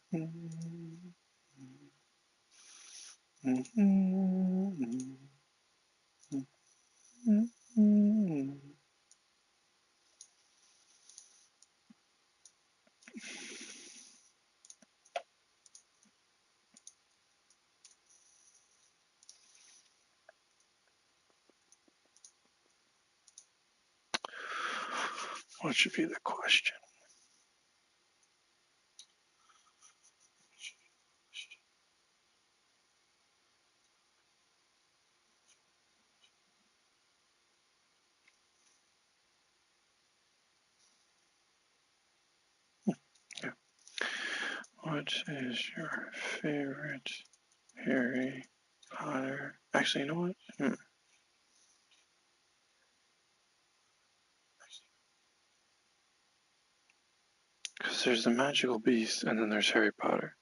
What should be the question? Yeah. What is your favorite Harry Potter? Actually, you know what? Because there's the magical beast, and then there's Harry Potter.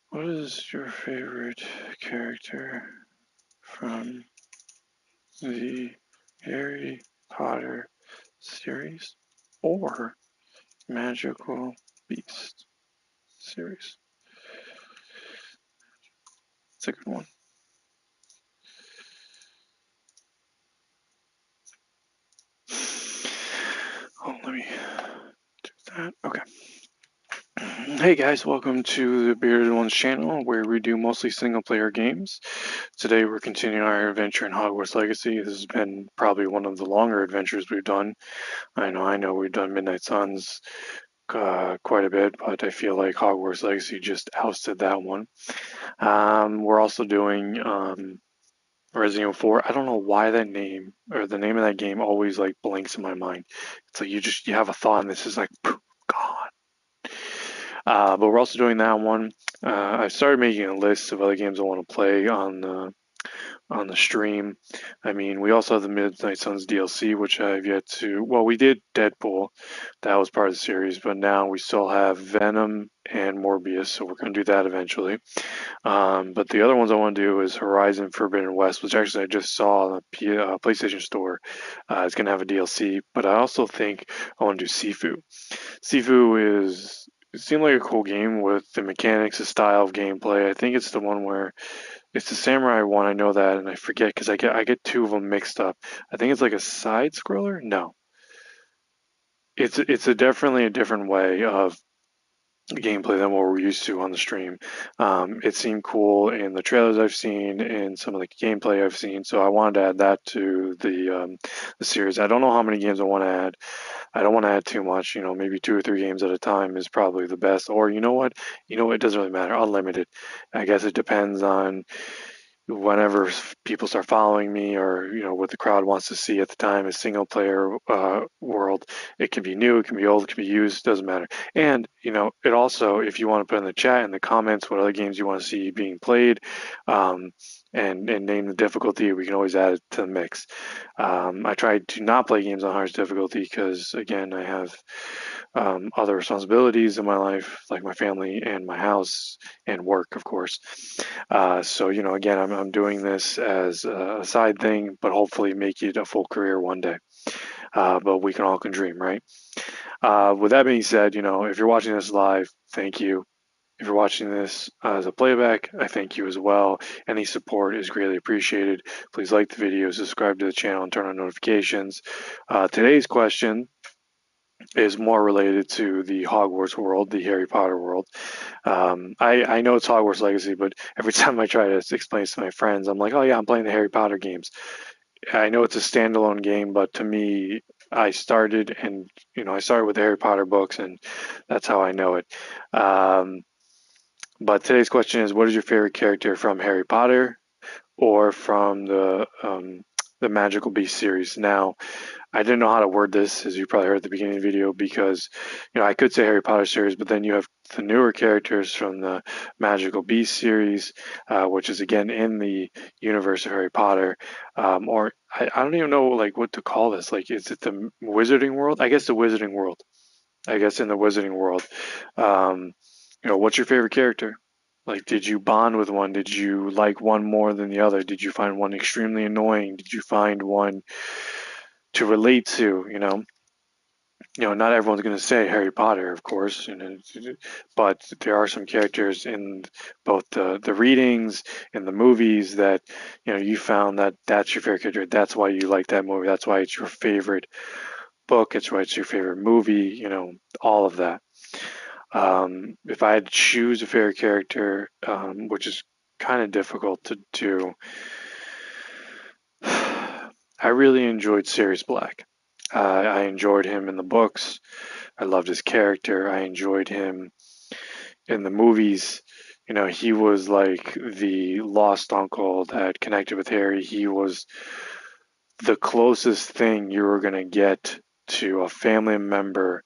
What is your favorite character from the Harry Potter series or Magical Beast series? It's a good one. Oh, let me do that. Okay. Hey guys, welcome to the Bearded Ones channel where we do mostly single player games. Today we're continuing our adventure in Hogwarts Legacy. This has been probably one of the longer adventures we've done. I know we've done Midnight Suns quite a bit, but I feel like Hogwarts Legacy just ousted that one. We're also doing Resident Evil 4. I don't know why that name or the name of that game always like blinks in my mind. It's like you have a thought and this is like poof, gone. But we're also doing that one. I started making a list of other games I want to play on the stream. I mean, we also have the Midnight Suns DLC, which I've yet to. Well, we did Deadpool, that was part of the series, but now we still have Venom and Morbius, so we're going to do that eventually. But the other ones I want to do is Horizon Forbidden West, which actually I just saw on the PlayStation Store. It's going to have a DLC, but I also think I want to do Sifu. Sifu it seemed like a cool game with the mechanics, the style of gameplay. I think it's the one where it's the samurai one. I know that, and I forget because I get two of them mixed up. I think it's like a side scroller. No, it's definitely a different way of gameplay than what we're used to on the stream. It seemed cool in the trailers I've seen and some of the gameplay I've seen, so I wanted to add that to the series. I don't know how many games I want to add. I don't want to add too much. Maybe 2 or 3 games at a time is probably the best. Or you know what? It doesn't really matter. Unlimited. I guess it depends on whenever people start following me or what the crowd wants to see at the time. A single player world, it can be new, it can be old, it can be used, doesn't matter. And it also, if you want to put in the chat, in the comments, what other games you want to see being played, and name the difficulty, we can always add it to the mix. I try to not play games on hardest difficulty because, again, I have other responsibilities in my life, like my family and my house and work, of course. So, again, I'm doing this as a side thing, but hopefully make it a full career one day. But we can all can dream, right? With that being said, if you're watching this live, thank you. If you're watching this as a playback, I thank you as well. Any support is greatly appreciated. Please like the video, subscribe to the channel, and turn on notifications. Today's question is more related to the Hogwarts world, the Harry Potter world. I know it's Hogwarts Legacy, but every time I try to explain this to my friends, I'm like, oh yeah, I'm playing the Harry Potter games. I know it's a standalone game, but to me, I started with the Harry Potter books, and that's how I know it. But today's question is, what is your favorite character from Harry Potter or from the Magical Beast series? Now, I didn't know how to word this, as you probably heard at the beginning of the video, because I could say Harry Potter series, but then you have the newer characters from the Magical Beast series, which is again in the universe of Harry Potter, or I don't even know like what to call this. Like, is it the Wizarding World? I guess the Wizarding World. I guess in the Wizarding World, what's your favorite character? Like, did you bond with one? Did you like one more than the other? Did you find one extremely annoying? Did you find one relate to. Not everyone's going to say Harry Potter, of course, but there are some characters in both the readings and the movies that you found that that's your favorite character. That's why you like that movie. That's why it's your favorite book. It's why it's your favorite movie. All of that. If I had to choose a favorite character, which is kind of difficult to do, I really enjoyed Sirius Black. I enjoyed him in the books. I loved his character. I enjoyed him in the movies. He was like the lost uncle that connected with Harry. He was the closest thing you were going to get to a family member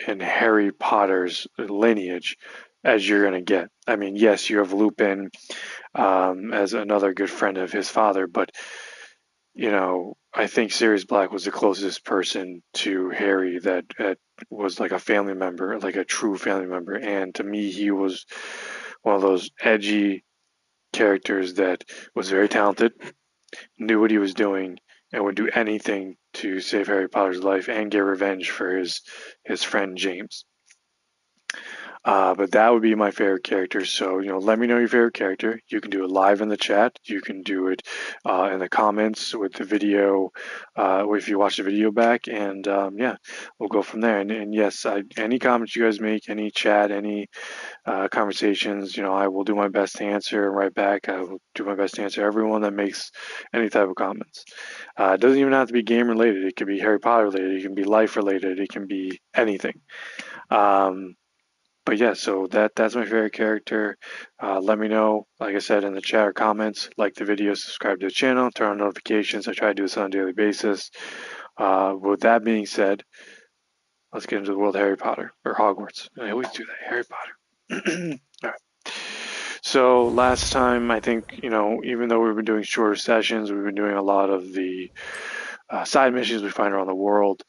in Harry Potter's lineage as you're going to get. I mean, yes, you have Lupin as another good friend of his father, but I think Sirius Black was the closest person to Harry that was like a family member, like a true family member. And to me, he was one of those edgy characters that was very talented, knew what he was doing, and would do anything to save Harry Potter's life and get revenge for his friend James. But that would be my favorite character. So, let me know your favorite character. You can do it live in the chat. You can do it in the comments with the video, if you watch the video back. And yeah, we'll go from there. And yes, any comments you guys make, any chat, any conversations, I will do my best to answer right back. I will do my best to answer everyone that makes any type of comments. It doesn't even have to be game related. It could be Harry Potter related. It can be life related. It can be anything. But yeah, so that's my favorite character. Let me know, like I said, in the chat or comments. Like the video, subscribe to the channel, turn on notifications. I try to do this on a daily basis. With that being said, let's get into the world of Harry Potter, or Hogwarts. I always do that, Harry Potter. All right. So last time, I think, even though we've been doing shorter sessions, we've been doing a lot of the side missions we find around the world.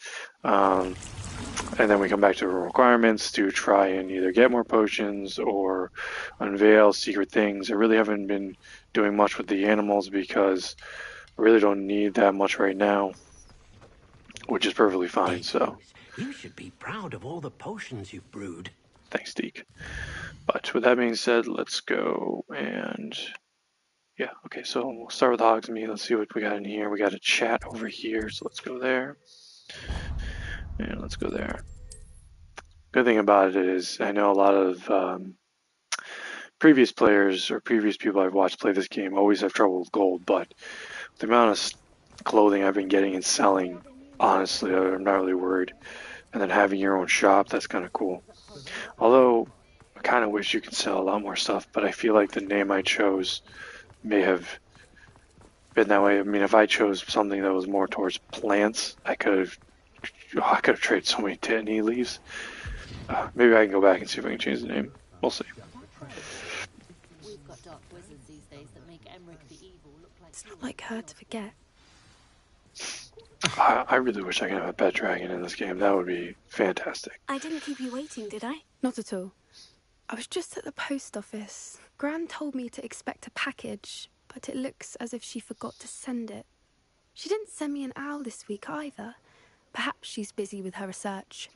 And then we come back to the requirements to try and either get more potions or unveil secret things. I really haven't been doing much with the animals because I really don't need that much right now, which is perfectly fine. So you should be proud of all the potions you've brewed. Thanks, Deke. But with that being said, let's go and yeah, okay, so we'll start with Hogsmeade. Let's see what we got in here. We got a chat over here, so let's go there. And let's go there. Good thing about it is I know a lot of previous players or previous people I've watched play this game always have trouble with gold, but the amount of clothing I've been getting and selling, honestly, I'm not really worried. And then having your own shop, that's kind of cool. Although, I kind of wish you could sell a lot more stuff, but I feel like the name I chose may have been that way. I mean, if I chose something that was more towards plants, I could have traded so many Titany leaves. Maybe I can go back and see if I can change the name. We'll see. It's not like her to forget. I really wish I could have a pet dragon in this game. That would be fantastic. I didn't keep you waiting, did I? Not at all. I was just at the post office. Gran told me to expect a package, but it looks as if she forgot to send it. She didn't send me an owl this week either. Perhaps she's busy with her research.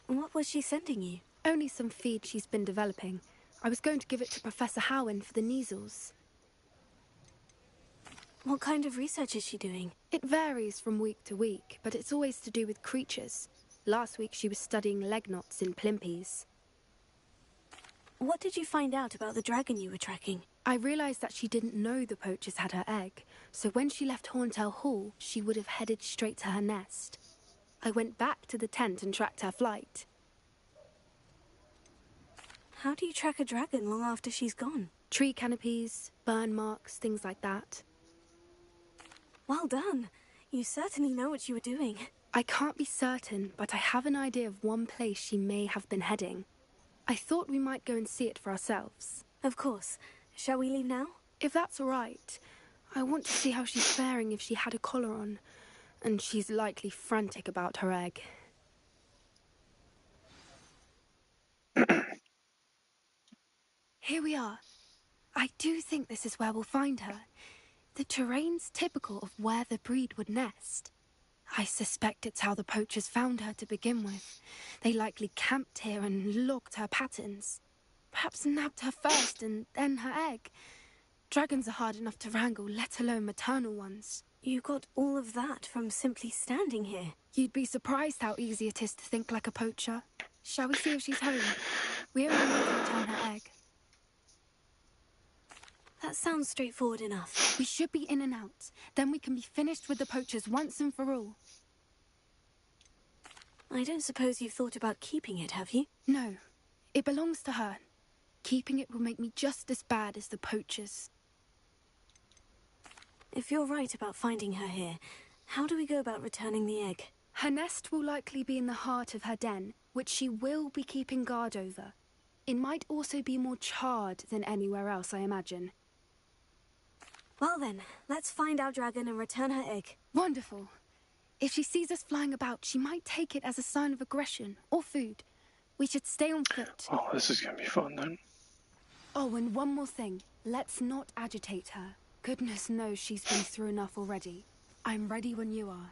What was she sending you? Only some feed she's been developing. I was going to give it to Professor Howen for the measles. What kind of research is she doing? It varies from week to week, but it's always to do with creatures. Last week she was studying leg knots in Plimpies. What did you find out about the dragon you were tracking? I realized that she didn't know the poachers had her egg, so when she left Horntail Hall, she would have headed straight to her nest. I went back to the tent and tracked her flight. How do you track a dragon long after she's gone? Tree canopies, burn marks, things like that. Well done. You certainly know what you were doing. I can't be certain, but I have an idea of one place she may have been heading. I thought we might go and see it for ourselves. Of course. Shall we leave now? If that's all right. I want to see how she's faring if she had a collar on. And she's likely frantic about her egg. Here we are. I do think this is where we'll find her. The terrain's typical of where the breed would nest. I suspect it's how the poachers found her to begin with. They likely camped here and logged her patterns. Perhaps nabbed her first and then her egg. Dragons are hard enough to wrangle, let alone maternal ones. You got all of that from simply standing here. You'd be surprised how easy it is to think like a poacher. Shall we see if she's home? We only need to return her egg. That sounds straightforward enough. We should be in and out. Then we can be finished with the poachers once and for all. I don't suppose you've thought about keeping it, have you? No. It belongs to her. Keeping it will make me just as bad as the poachers. If you're right about finding her here, how do we go about returning the egg? Her nest will likely be in the heart of her den, which she will be keeping guard over. It might also be more charred than anywhere else, I imagine. Well then, let's find our dragon and return her egg. Wonderful. If she sees us flying about, she might take it as a sign of aggression or food. We should stay on foot. Oh, this is gonna be fun then. Oh, and one more thing. Let's not agitate her. Goodness knows she's been through enough already. I'm ready when you are.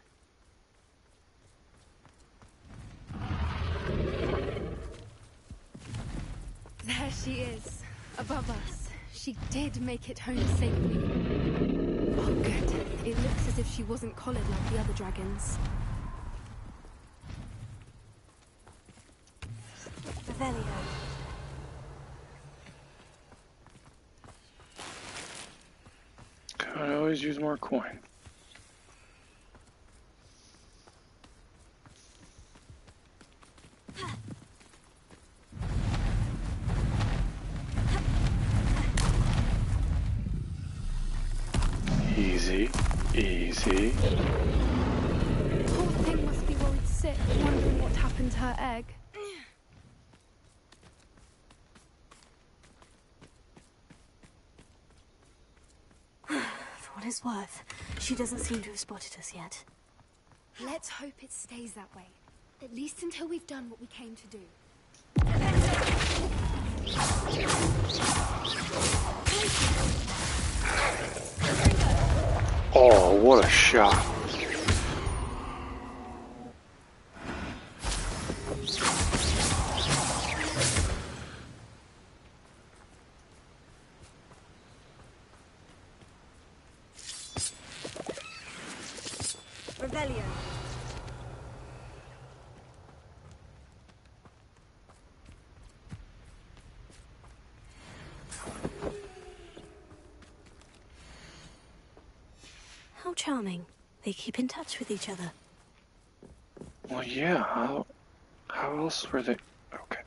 There she is, above us. She did make it home safely. Oh, good. It looks as if she wasn't collared like the other dragons. Revelio. I always use more coin. Easy, easy. Poor thing must be worried sick, wondering what happened to her egg. For what it's worth, she doesn't seem to have spotted us yet. Let's hope it stays that way. At least until we've done what we came to do. Oh, what a shot. Revelio. How charming. They keep in touch with each other. Well, yeah, how else were they? Okay.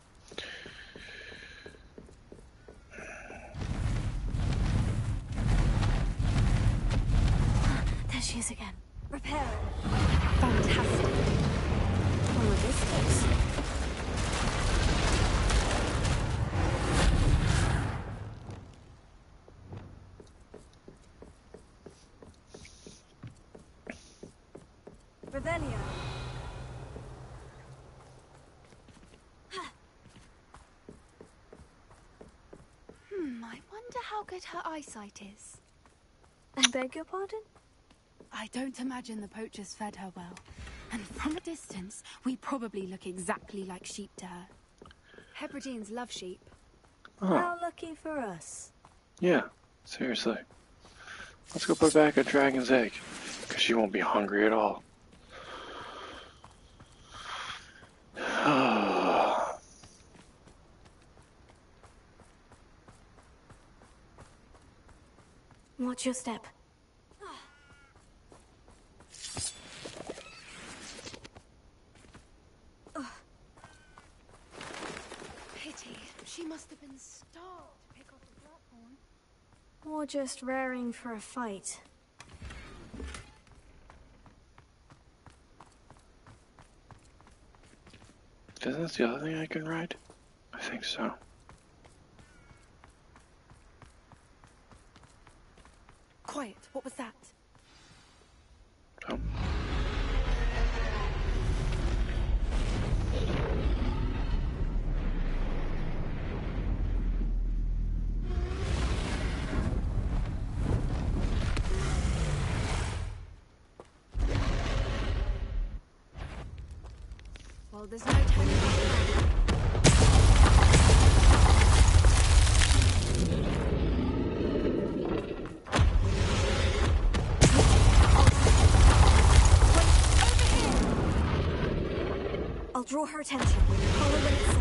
There she is again. Repair it. Fantastic. All of this case. Revelio. I wonder how good her eyesight is. I beg your pardon? I don't imagine the poachers fed her well. And from a distance, we probably look exactly like sheep to her. Hebrideans love sheep. Oh. How lucky for us. Yeah, seriously. Let's go put back a dragon's egg, because she won't be hungry at all. Watch your step. Pity. She must have been starved to pick up a blackthorn. Or just raring for a fight. Isn't this the other thing I can ride? I think so. Quiet. What was that? Oh. Well, there's no turning back now. I'll draw her attention. Follow when it's safe.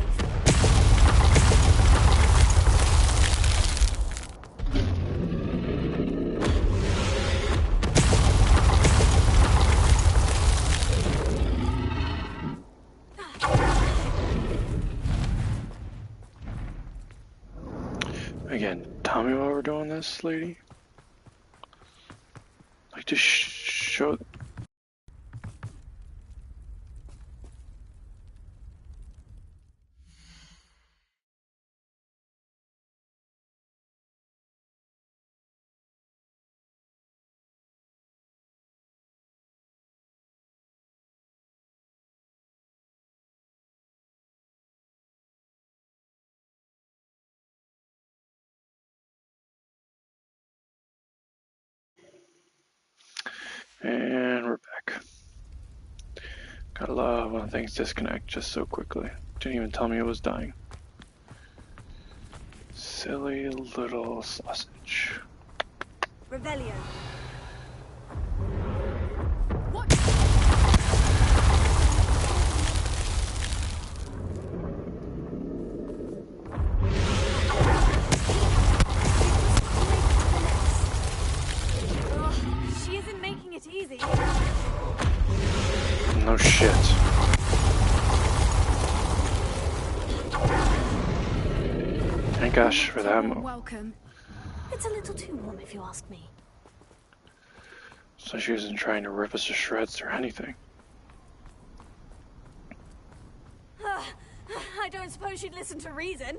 Again, tell me why we're doing this, lady. Like, just show. And we're back. Gotta love when things disconnect just so quickly. Didn't even tell me it was dying. Silly little sausage. Revelio. She isn't making it easy. No shit. Thank gosh for that move. Welcome. It's a little too warm if you ask me. So she isn't trying to rip us to shreds or anything. I don't suppose she'd listen to reason.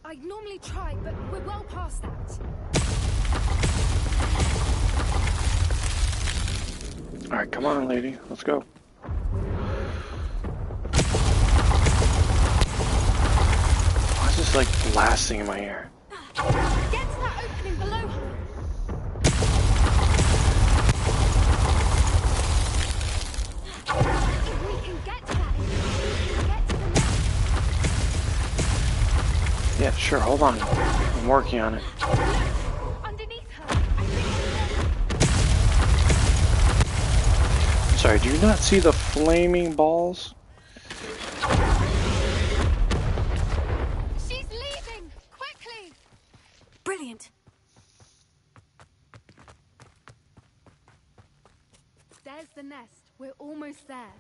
I'd normally try, but we're well past that. Alright, come on, lady. Let's go. Why is this like blasting in my ear? Get to that opening below her. If we can get to that, we can get to the nest. Yeah, sure. Hold on. I'm working on it. Underneath her. I think Sorry, do you not see the flaming balls? she's leaving! Quickly! Brilliant. There's the nest. We're almost there.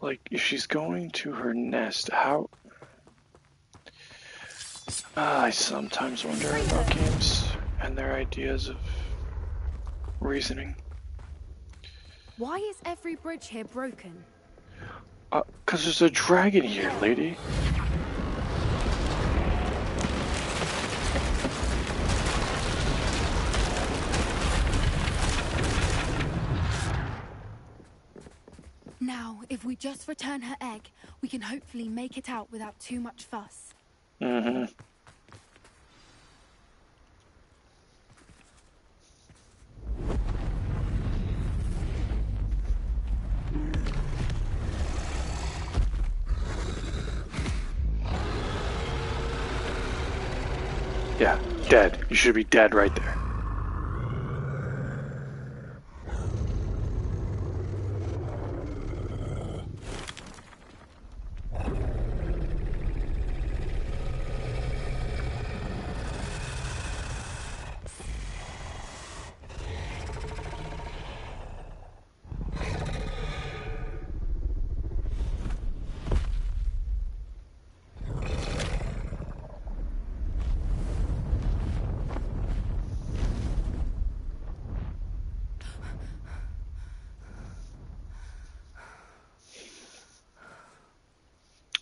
Like, if she's going to her nest, how... I sometimes wonder about games and their ideas of reasoning. Why is every bridge here broken? 'Cause there's a dragon here, lady. Now, if we just return her egg, we can hopefully make it out without too much fuss. Mm-hmm. Yeah, dead. You should be dead right there.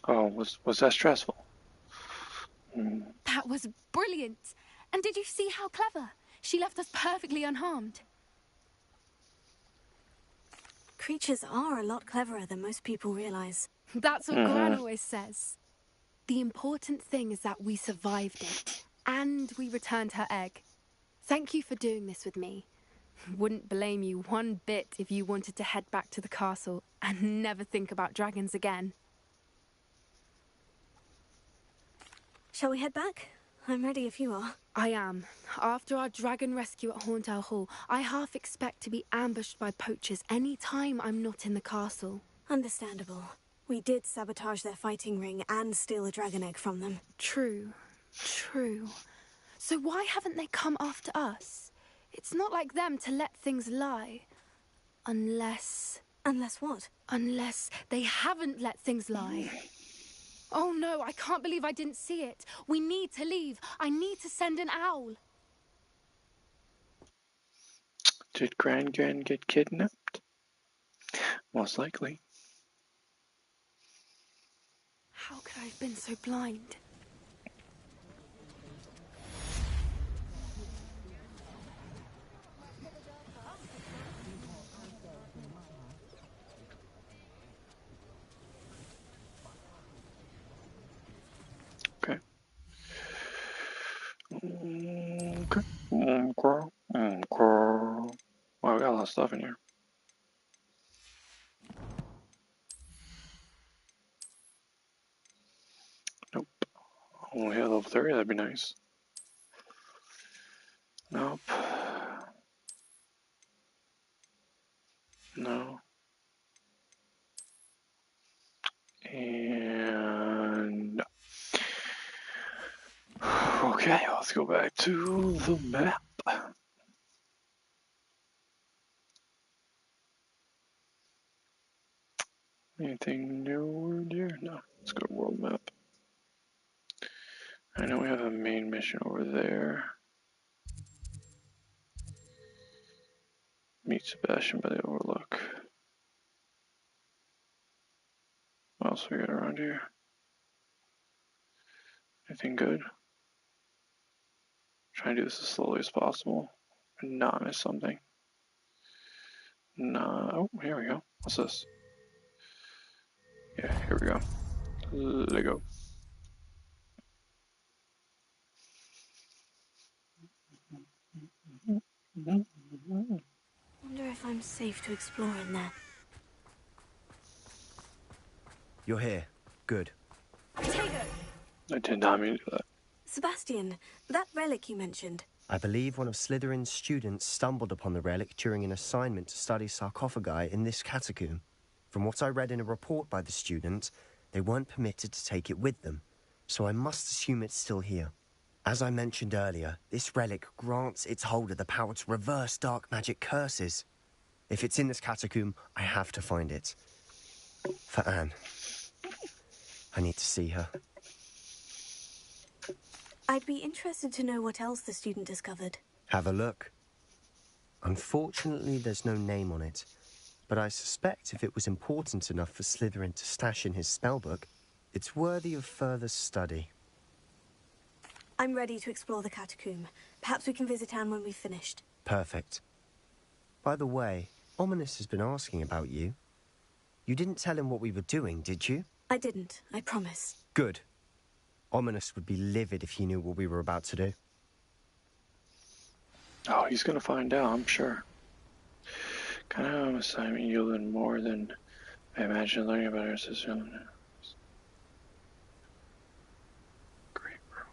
Oh, was that stressful? That was brilliant. And did you see how clever? She left us perfectly unharmed. Creatures are a lot cleverer than most people realize. That's what Gran always says. The important thing is that we survived it. And we returned her egg. Thank you for doing this with me. Wouldn't blame you one bit if you wanted to head back to the castle and never think about dragons again. Shall we head back? I'm ready if you are. I am. After our dragon rescue at Horntail Hall, I half expect to be ambushed by poachers any time I'm not in the castle. Understandable. We did sabotage their fighting ring and steal a dragon egg from them. True. So why haven't they come after us? It's not like them to let things lie. Unless... Unless what? Unless they haven't let things lie. Oh no, I can't believe I didn't see it. We need to leave. I need to send an owl. Did Gran get kidnapped? Most likely. How could I have been so blind? Okay. Wow, we got a lot of stuff in here. Nope. Only have level 30, that'd be nice. Nope. No. And... Okay, let's go back to the map. Anything new in here? No. Let's go to world map. I know we have a main mission over there. Meet Sebastian by the Overlook. What else we got around here? Anything good? Try and do this as slowly as possible and not miss something. No. Oh, here we go. What's this? Yeah, here we go. Lego. Wonder if I'm safe to explore in there. You're here. Good. Potato! I did not mean to do that. Sebastian, that relic you mentioned. I believe one of Slytherin's students stumbled upon the relic during an assignment to study sarcophagi in this catacomb. From what I read in a report by the student, they weren't permitted to take it with them, so I must assume it's still here. As I mentioned earlier, this relic grants its holder the power to reverse dark magic curses. If it's in this catacomb, I have to find it. For Anne. I need to see her. I'd be interested to know what else the student discovered. Have a look. Unfortunately, there's no name on it, but I suspect if it was important enough for Slytherin to stash in his spellbook, it's worthy of further study. I'm ready to explore the catacomb. Perhaps we can visit Anne when we've finished. Perfect. By the way, Ominous has been asking about you. You didn't tell him what we were doing, did you? I didn't, I promise. Good. Ominous would be livid if he knew what we were about to do. Oh, he's gonna find out, I'm sure. Kind of assignment yielded more than I imagined. Learning about our system. Great room,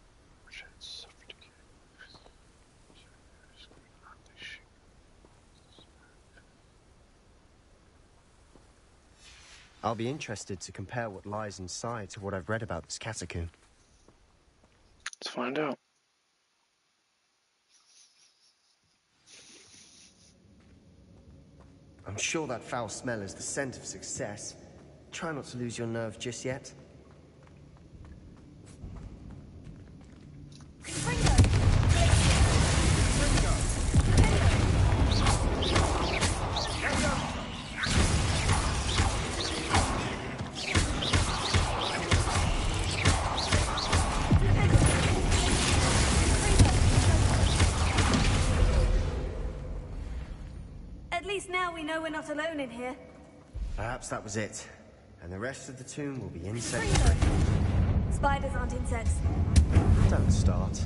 which had suffered decay. I'll be interested to compare what lies inside to what I've read about this catacomb. Let's find out. I'm sure that foul smell is the scent of success. Try not to lose your nerve just yet. At least now we know we're not alone in here. Perhaps that was it. And the rest of the tomb will be insect. Spiders aren't insects. Don't start.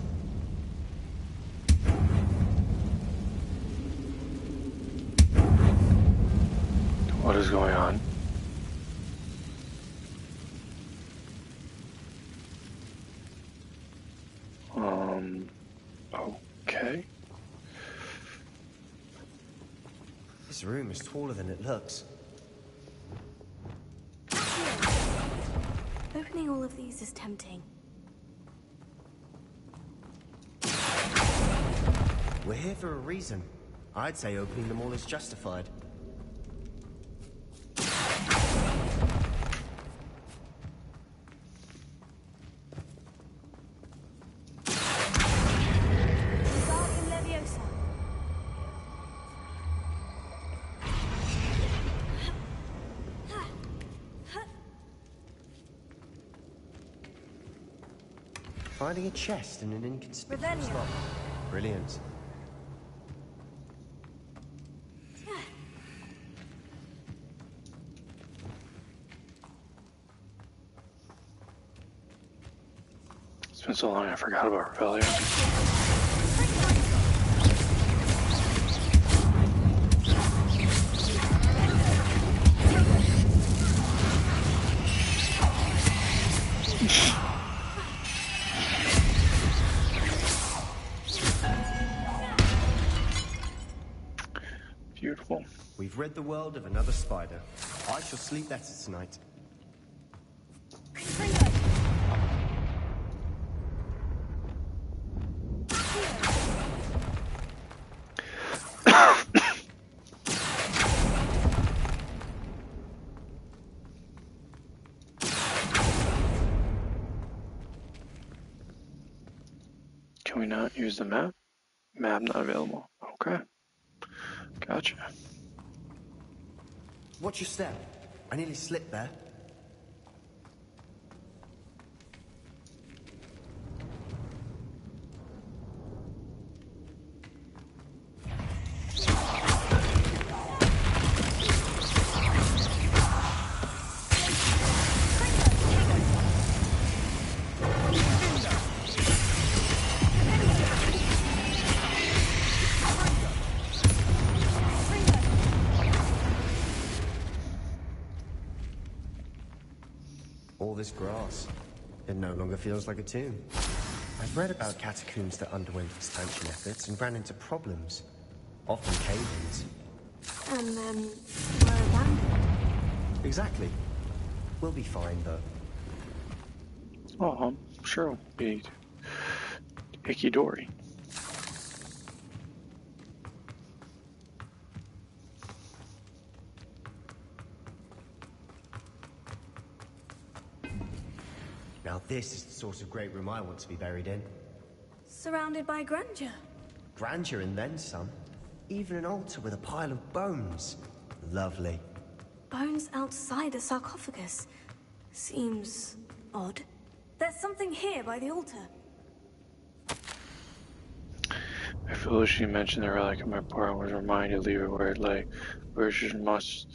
What is going on? Okay. This room is taller than it looks. Opening all of these is tempting. We're here for a reason. I'd say opening them all is justified. Finding a chest in an inconspicuous spot. Brilliant. It's been so long I forgot about Rebellion. Beautiful. We've rid the world of another spider. I shall sleep better tonight. Can we not use the map? Map not available. Okay. Gotcha. Watch your step. I nearly slipped there. All this grass. It no longer feels like a tomb. I've read about catacombs that underwent expansion efforts and ran into problems. Often cave-ins. And then were abandoned. Exactly. We'll be fine, though. Oh, I'm sure it'll be Icky Dory. Now this is the sort of great room I want to be buried in. Surrounded by grandeur. Grandeur and then some. Even an altar with a pile of bones. Lovely. Bones outside a sarcophagus. Seems odd. There's something here by the altar. I foolishly mentioned the relic in my part and was reminded to leave it where it lay. Worship must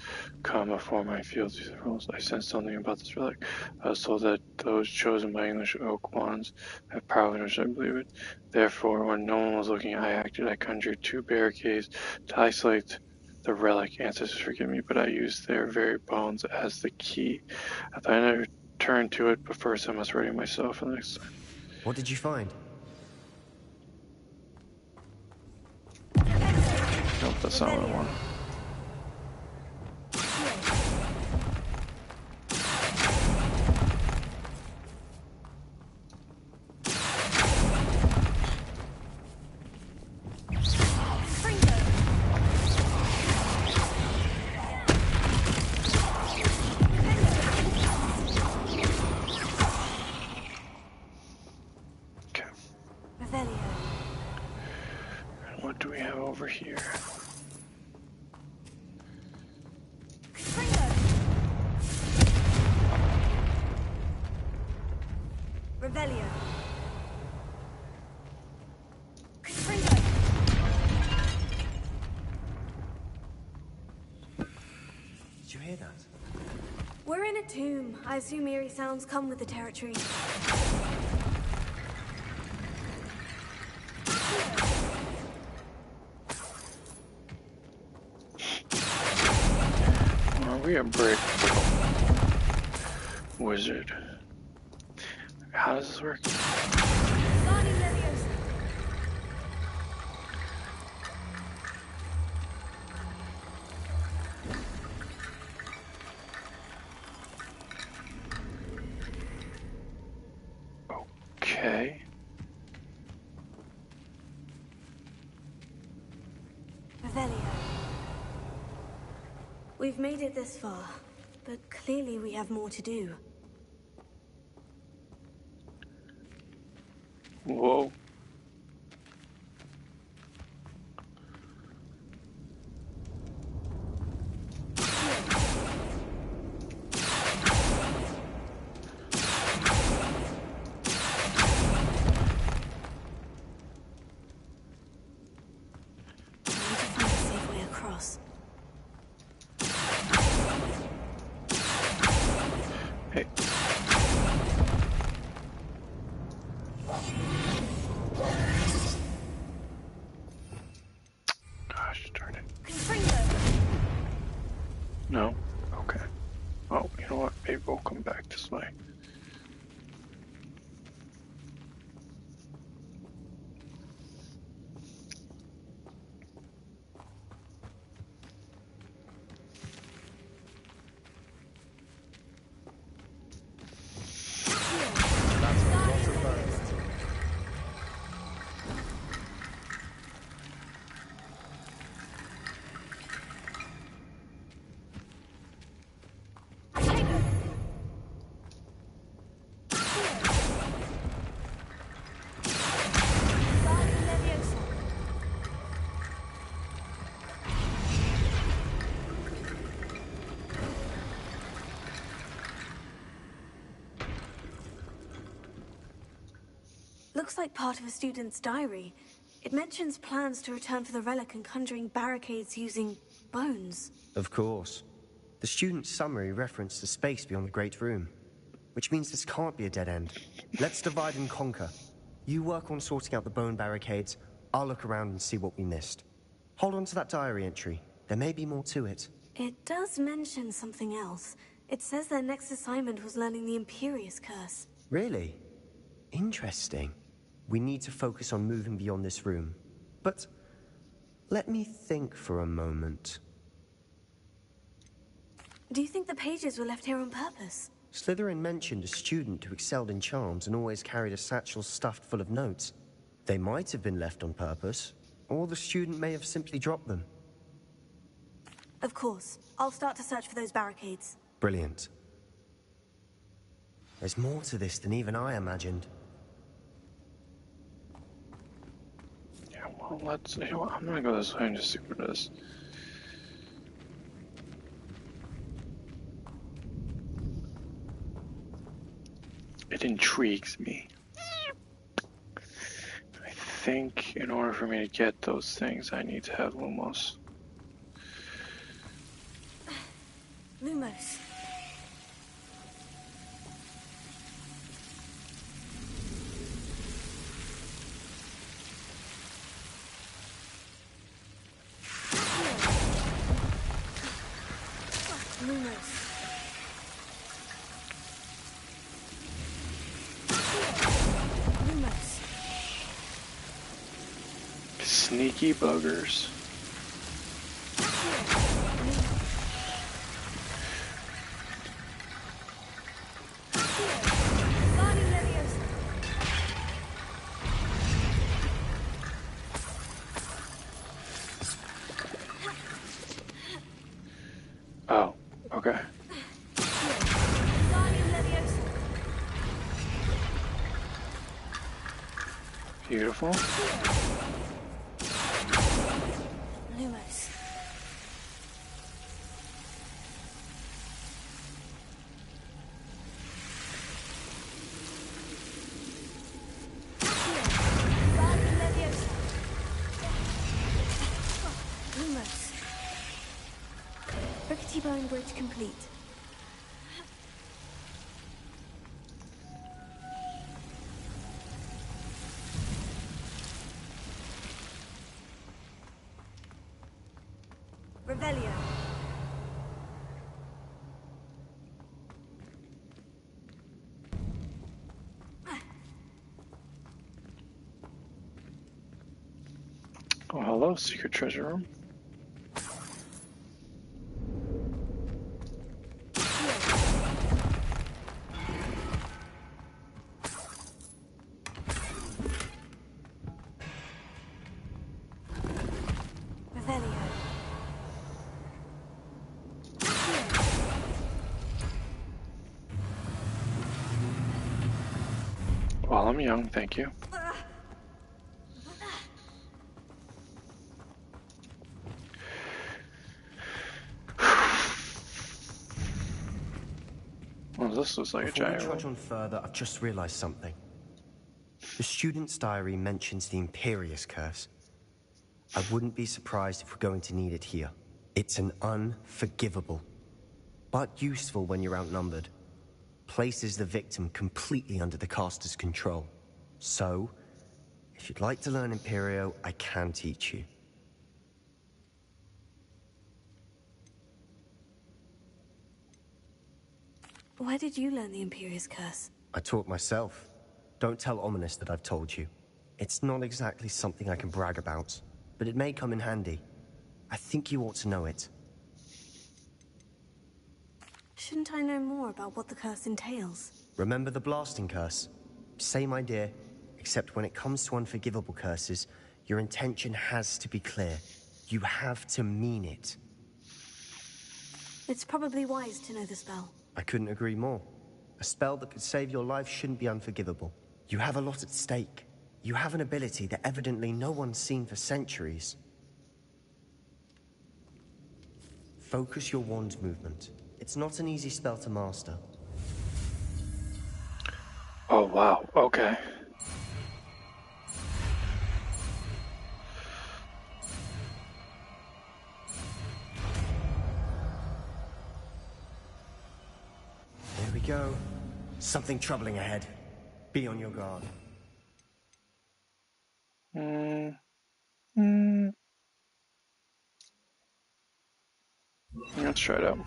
come before my fields these rules. I sensed something about this relic. I was told that those chosen by English oak wands have power, which I believe it. Therefore, when no one was looking, I acted. I conjured 2 barricades to isolate the relic. Ancestors forgive me, but I used their very bones as the key. I thought I never turned to it, but first I must ready myself for the next time. What did you find? Nope, that's not what I want. Okay. And what do we have over here? Revelio. Did you hear that? We're in a tomb. I assume eerie sounds come with the territory. we a brick wizard? How does this work? Okay. Revelio. We've made it this far, but clearly we have more to do. Whoa. Hey. Gosh darn it. No? Okay. Oh, you know what? Maybe we'll come back this way. Looks like part of a student's diary. It mentions plans to return for the relic and conjuring barricades using bones. Of course. The student's summary referenced the space beyond the Great Room, which means this can't be a dead end. Let's divide and conquer. You work on sorting out the bone barricades, I'll look around and see what we missed. Hold on to that diary entry. There may be more to it. It does mention something else. It says their next assignment was learning the Imperious Curse. Really? Interesting. We need to focus on moving beyond this room. But let me think for a moment. Do you think the pages were left here on purpose? Slytherin mentioned a student who excelled in charms and always carried a satchel stuffed full of notes. They might have been left on purpose, or the student may have simply dropped them. Of course. I'll start to search for those barricades. Brilliant. There's more to this than even I imagined. Yeah, well, let's... You know what? I'm gonna go this way and just see what it is. It intrigues me. I think in order for me to get those things, I need to have Lumos. Lumos. Lumos. Lumos. Sneaky buggers. Oh, okay. Beautiful. Lumos. Lumos. Rickety bone bridge complete. Revelio. hello, secret treasure room. While I'm young, thank you. Well, this looks like Before a we giant trudge room. on further, I've just realized something. The student's diary mentions the Imperious Curse. I wouldn't be surprised if we're going to need it here. It's an unforgivable, but useful when you're outnumbered. Places the victim completely under the caster's control. So, if you'd like to learn Imperio, I can teach you. Where did you learn the Imperious Curse? I taught myself. Don't tell Ominous that I've told you. It's not exactly something I can brag about, but it may come in handy. I think you ought to know it. Shouldn't I know more about what the curse entails? Remember the blasting curse? Same idea, except when it comes to unforgivable curses, your intention has to be clear. You have to mean it. It's probably wise to know the spell. I couldn't agree more. A spell that could save your life shouldn't be unforgivable. You have a lot at stake. You have an ability that evidently no one's seen for centuries. Focus your wand movement. It's not an easy spell to master. Oh, wow. Okay. There we go. Something troubling ahead. Be on your guard. Let's try it out.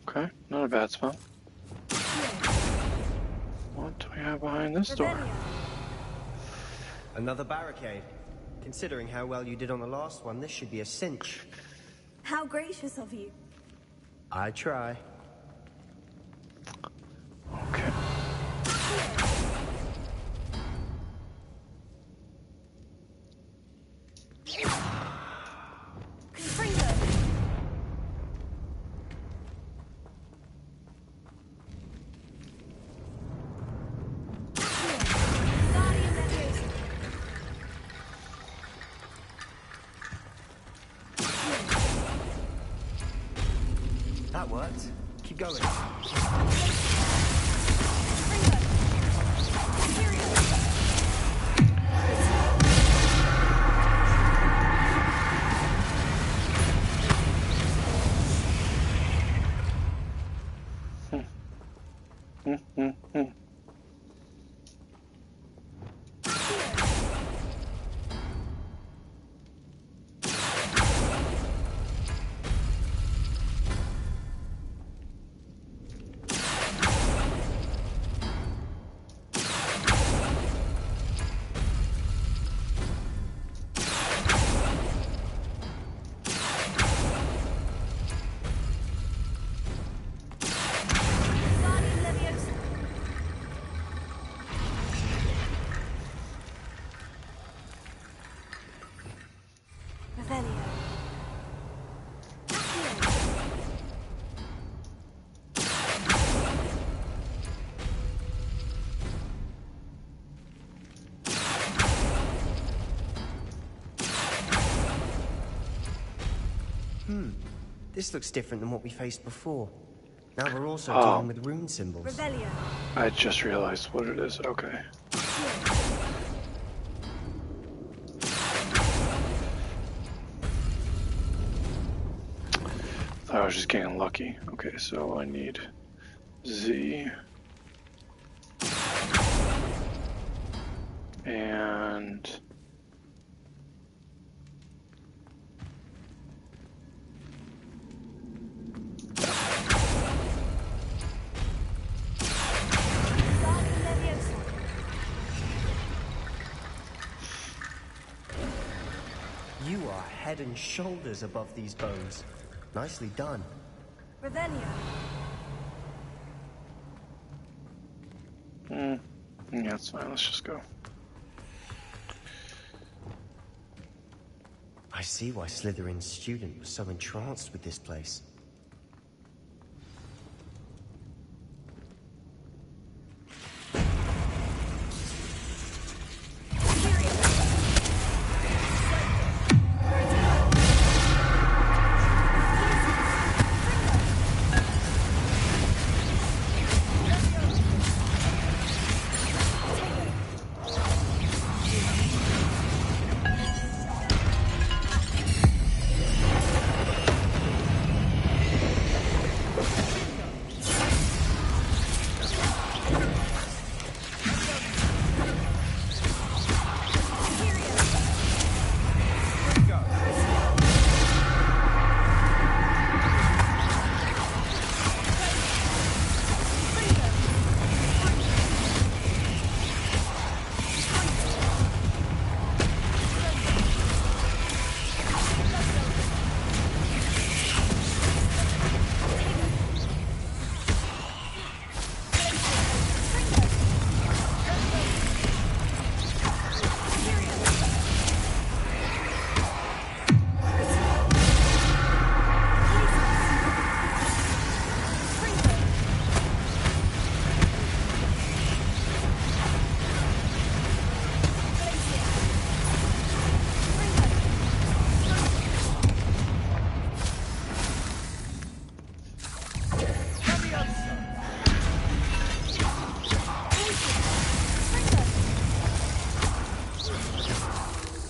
Okay, not a bad spell. What do we have behind this door? Another barricade. Considering how well you did on the last one, this should be a cinch. How gracious of you. I try. Okay. That worked. Keep going. This looks different than what we faced before. Now we're also Oh. dealing with rune symbols. Revelio. I just realized what it is. Okay. Thought I was just getting lucky. Okay, so I need Z. And You are head and shoulders above these bones. Nicely done. Revelio. yeah, that's fine. Let's just go. I see why Slytherin's student was so entranced with this place.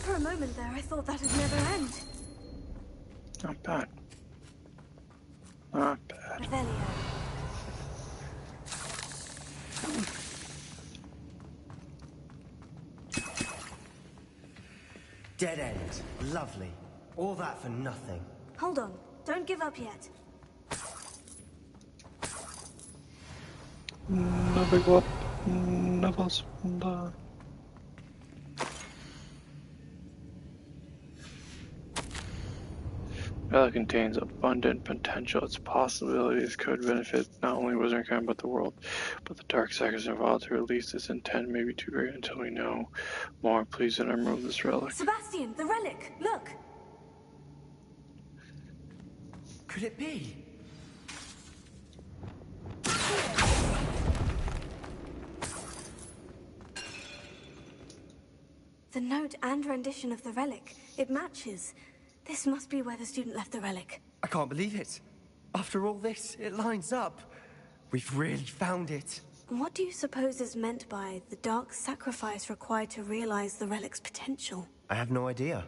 For a moment there, I thought that'd never end. Not bad. Not bad. Revelio. Dead end. Lovely. All that for nothing. Hold on. Don't give up yet. Navigate Navas Funda. Relic contains abundant potential. Its possibilities could benefit not only Wizardkind but the world. But the dark side is involved to release this intent may be too great until we know more. Please don't remove this relic. Sebastian, the relic! Look! Could it be? The note and rendition of the relic. It matches. This must be where the student left the relic. I can't believe it. After all this, it lines up. We've really found it. What do you suppose is meant by the dark sacrifice required to realize the relic's potential? I have no idea.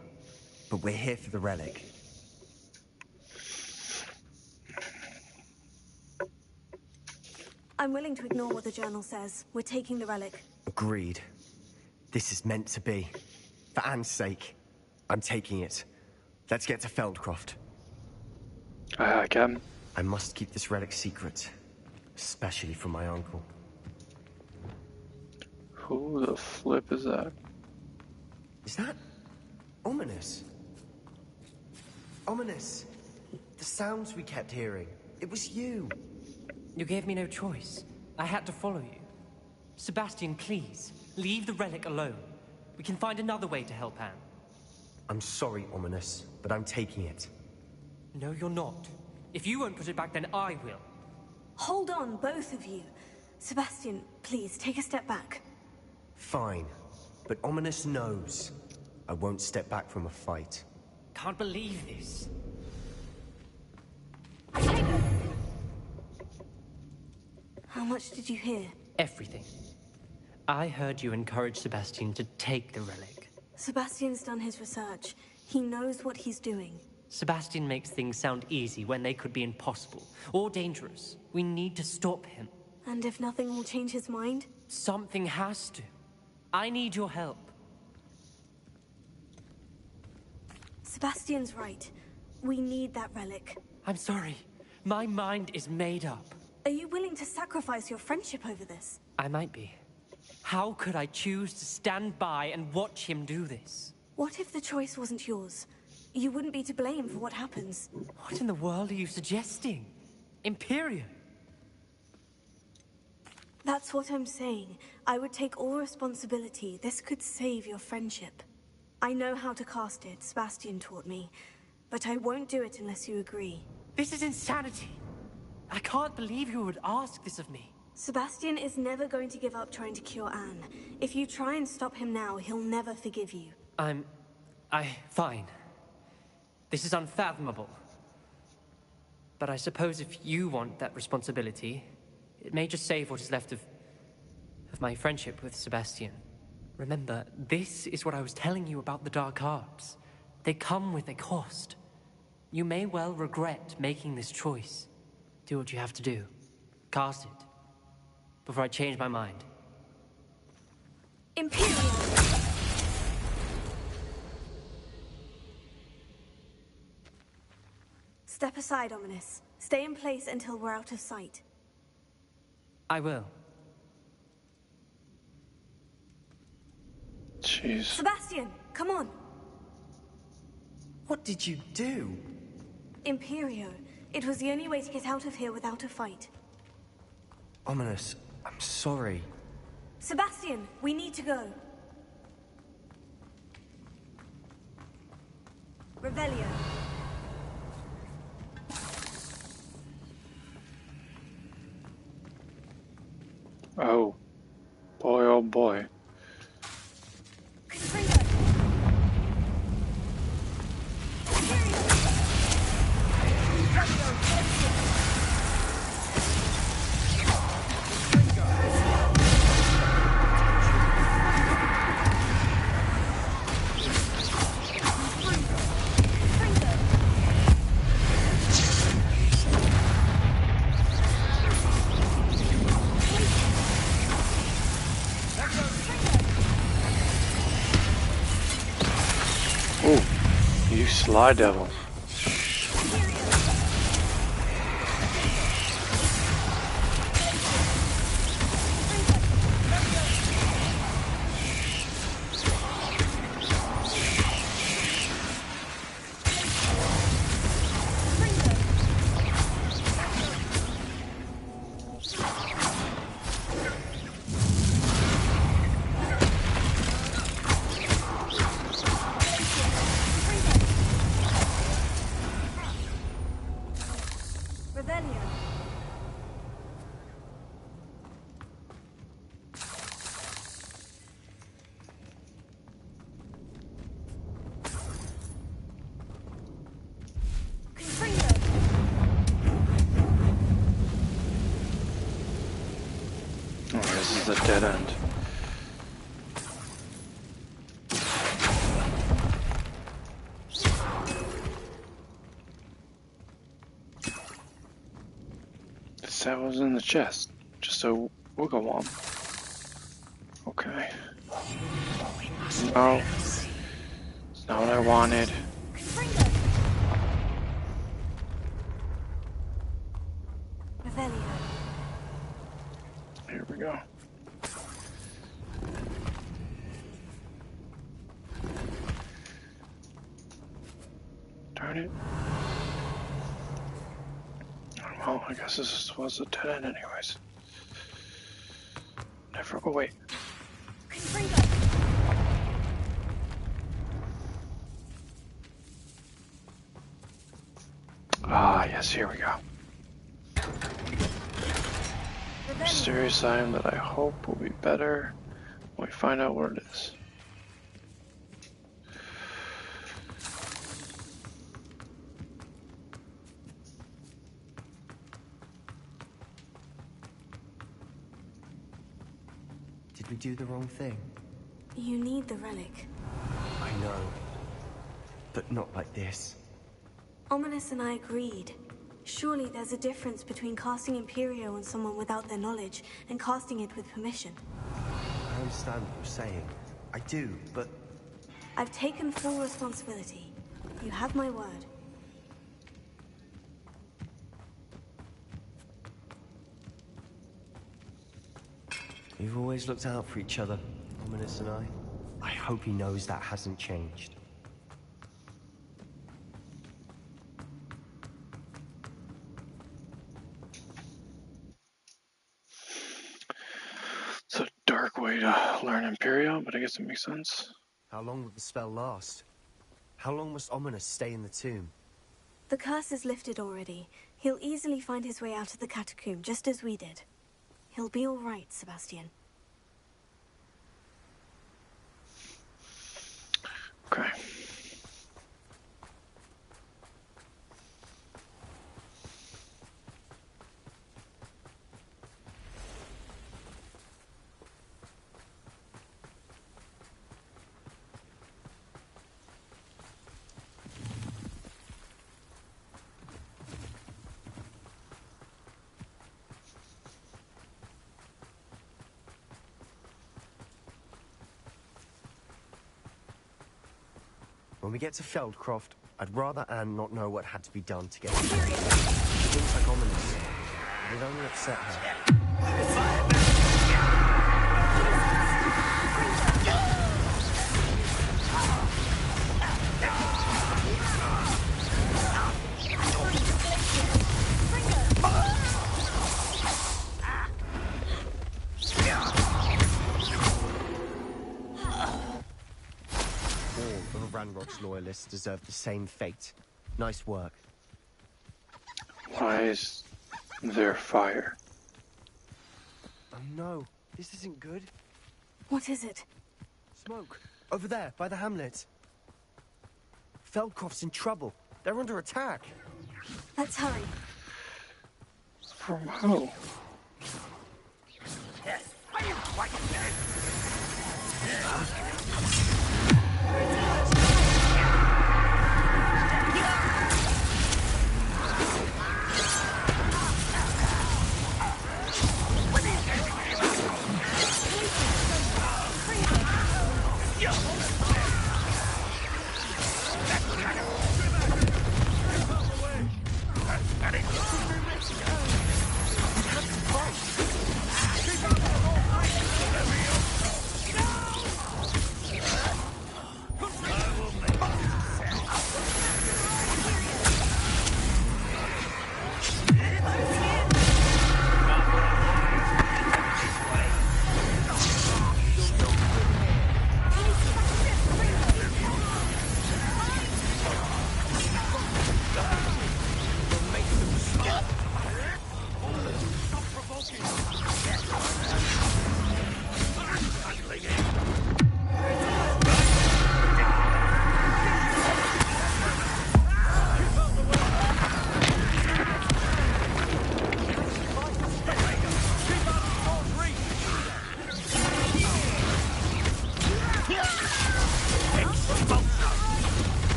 But we're here for the relic. I'm willing to ignore what the journal says. We're taking the relic. Agreed. This is meant to be. For Anne's sake, I'm taking it. Let's get to Feldcroft. Aye, Captain. I must keep this relic secret. Especially from my uncle. Who the flip is that? Is that... ominous? Ominous. The sounds we kept hearing. It was you. You gave me no choice. I had to follow you. Sebastian, please, leave the relic alone. We can find another way to help Anne. I'm sorry, Ominous, but I'm taking it. No, you're not. If you won't put it back, then I will. Hold on, both of you. Sebastian, please, take a step back. Fine. But Ominous knows. I won't step back from a fight. Can't believe this. How much did you hear? Everything. I heard you encourage Sebastian to take the relic. Sebastian's done his research. He knows what he's doing. Sebastian makes things sound easy when they could be impossible or dangerous. We need to stop him. And if nothing will change his mind? Something has to. I need your help. Sebastian's right. We need that relic. I'm sorry. My mind is made up. Are you willing to sacrifice your friendship over this? I might be. How could I choose to stand by and watch him do this? What if the choice wasn't yours? You wouldn't be to blame for what happens. What in the world are you suggesting? Imperio? That's what I'm saying. I would take all responsibility. This could save your friendship. I know how to cast it, Sebastian taught me. But I won't do it unless you agree. This is insanity. I can't believe you would ask this of me. Sebastian is never going to give up trying to cure Anne. If you try and stop him now, he'll never forgive you. Fine. This is unfathomable. But I suppose if you want that responsibility, it may just save what is left of my friendship with Sebastian. Remember, this is what I was telling you about the dark arts. They come with a cost. You may well regret making this choice. Do what you have to do. Cast it. Before I change my mind. Imperial! Step aside, Ominous. Stay in place until we're out of sight. I will. Jeez. Sebastian, come on! What did you do? Imperio. It was the only way to get out of here without a fight. Ominous, I'm sorry. Sebastian, we need to go. Revelio. Oh. Boy, oh boy. Confringo. You sly devil. Oh, this is a dead end. That was in the chest. Just a wiggle womp. Okay. No. It's not what I wanted. Here we go. Darn it. Well, I guess this was a dead end anyways. Never, oh wait. Ah, yes, here we go. Mysterious item that I hope will be better when we find out what it is. Did we do the wrong thing? You need the relic. I know. But not like this. Ominous and I agreed. Surely there's a difference between casting Imperio on someone without their knowledge and casting it with permission. I understand what you're saying. I do, but... I've taken full responsibility. You have my word. We've always looked out for each other, Ominous and I. I hope he knows that hasn't changed. It's a dark way to learn Imperio, but I guess it makes sense. How long will the spell last? How long must Ominous stay in the tomb? The curse is lifted already. He'll easily find his way out of the catacomb, just as we did. He'll be all right, Sebastian. Okay. When we get to Feldcroft, I'd rather Anne not know what had to be done to get her. Things like Ominous. It'd only upset her. Ranrock's loyalists deserve the same fate. Nice work. Why is there fire? Oh no, this isn't good. What is it? Smoke. Over there, by the hamlet. Feldcroft's in trouble. They're under attack. Let's hurry. From who?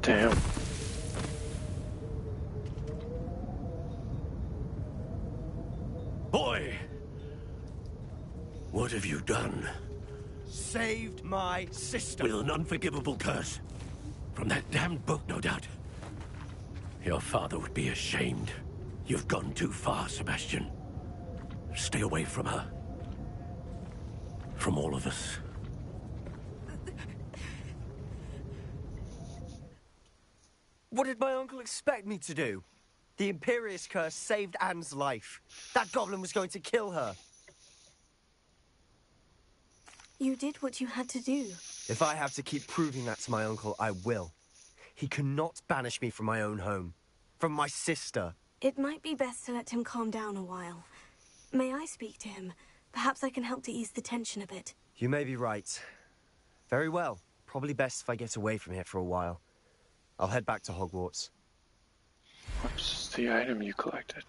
Damn. Boy! What have you done? Saved my sister. With an unforgivable curse. From that damned book, no doubt. Your father would be ashamed. You've gone too far, Sebastian. Stay away from her. from all of us. What did my uncle expect me to do? The Imperious curse saved Anne's life. That goblin was going to kill her. You did what you had to do. If I have to keep proving that to my uncle, I will. He cannot banish me from my own home. From my sister. It might be best to let him calm down a while. May I speak to him? Perhaps I can help to ease the tension a bit. You may be right. Very well. Probably best if I get away from here for a while. I'll head back to Hogwarts. What's the item you collected?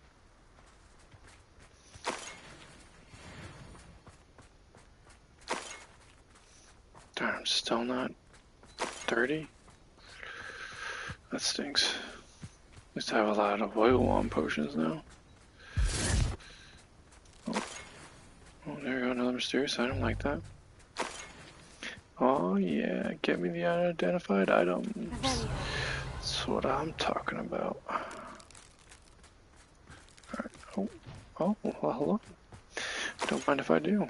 Darn, I'm still not 30? That stinks. At least I have a lot of oil wand potions now. Oh, there we go, another mysterious item like that. Oh yeah, get me the unidentified items. That's what I'm talking about. Alright, oh, well, hello. Don't mind if I do.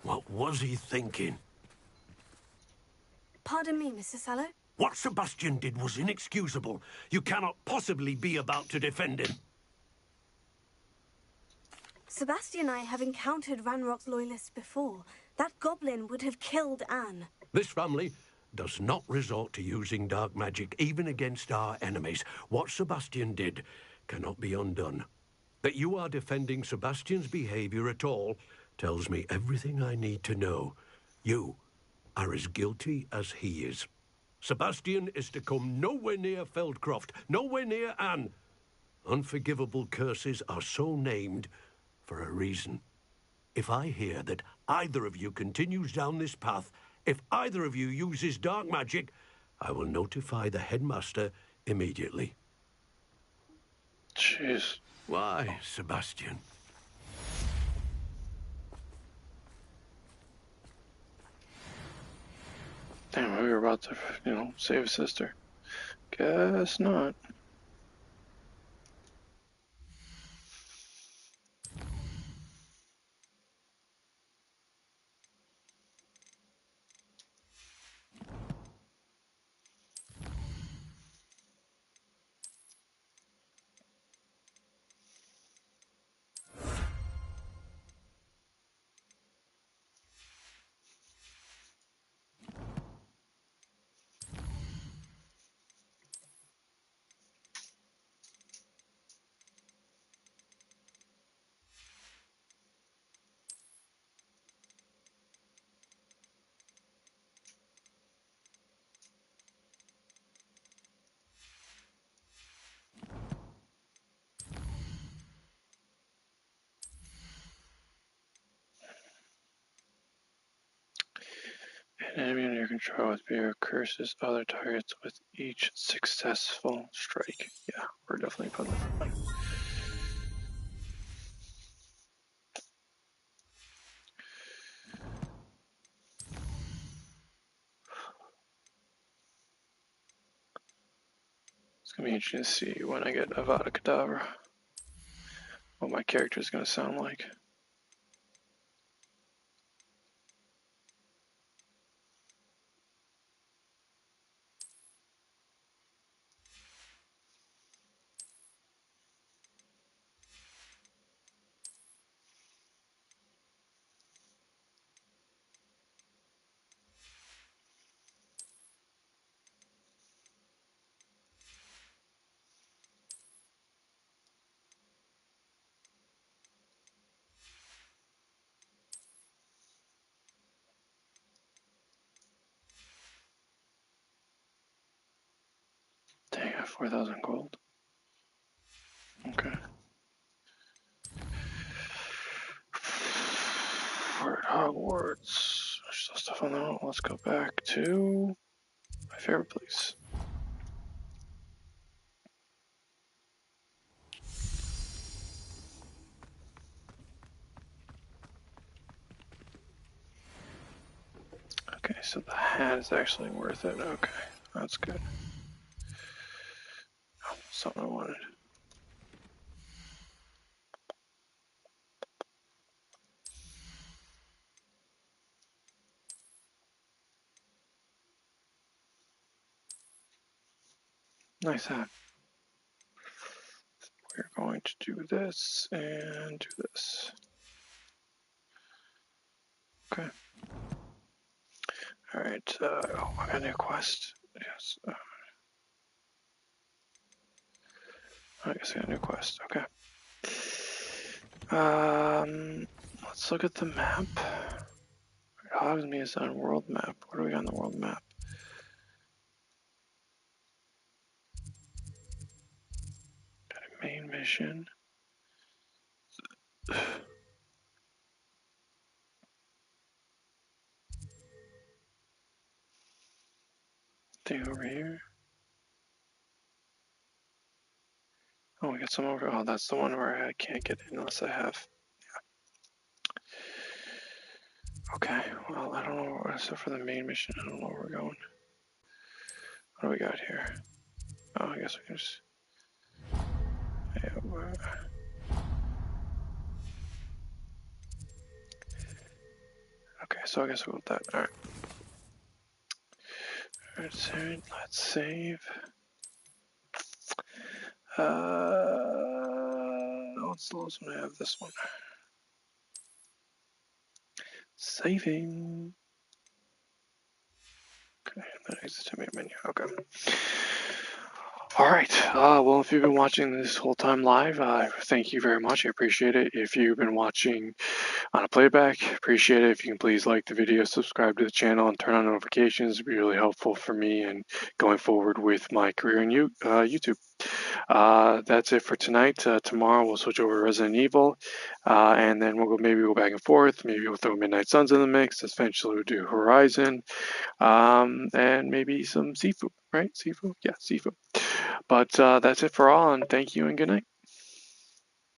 What was he thinking? Pardon me, Mr. Sallow? What Sebastian did was inexcusable. You cannot possibly be about to defend him. Sebastian and I have encountered Ranrock's loyalists before. That goblin would have killed Anne. This family does not resort to using dark magic, even against our enemies. What Sebastian did cannot be undone. That you are defending Sebastian's behavior at all tells me everything I need to know. You are as guilty as he is. Sebastian is to come nowhere near Feldcroft, nowhere near Anne. Unforgivable curses are so named for a reason. If I hear that either of you continues down this path, if either of you uses dark magic, I will notify the headmaster immediately. Jeez. Why, Sebastian? Damn, we were about to, save a sister. Guess not. An enemy under your control with beer curses other targets with each successful strike. Yeah, we're definitely putting that. It's gonna be interesting to see when I get Avada Kedavra what my character is gonna sound like. Dang, I have 4,000 gold. Okay. We're at Hogwarts. There's still stuff on the note. Let's go back to my favorite place. Okay, so the hat is actually worth it. Okay, that's good. something I wanted. Nice hat. We're going to do this and do this. Okay. All right. Oh, I got a new quest. Yes. I guess I got a new quest. Okay. Let's look at the map. Hogsmeade is on world map. What do we got on the world map? Got a main mission. Thing over here. Oh, we got some over. Oh, that's the one where I can't get in unless I have. Yeah. Okay. Well, I don't know. Except for the main mission, I don't know where we're going. What do we got here? Oh, I guess we can just. Yeah. Okay, so I guess we'll go with that. All right. Let's save. What's the lowest one I have? This one. Saving. Okay, then exit to main menu. Okay. All right. Well, if you've been watching this whole time live, thank you very much. I appreciate it. If you've been watching on a playback, appreciate it. If you can please like the video, subscribe to the channel, and turn on notifications, it'd be really helpful for me and going forward with my career in YouTube. That's it for tonight. Tomorrow we'll switch over to Resident Evil, and then maybe go back and forth. Maybe we'll throw Midnight Suns in the mix. Eventually we'll do Horizon, and maybe some seafood. Right? Seafood? Yeah, seafood. But that's it for all, and thank you and good night.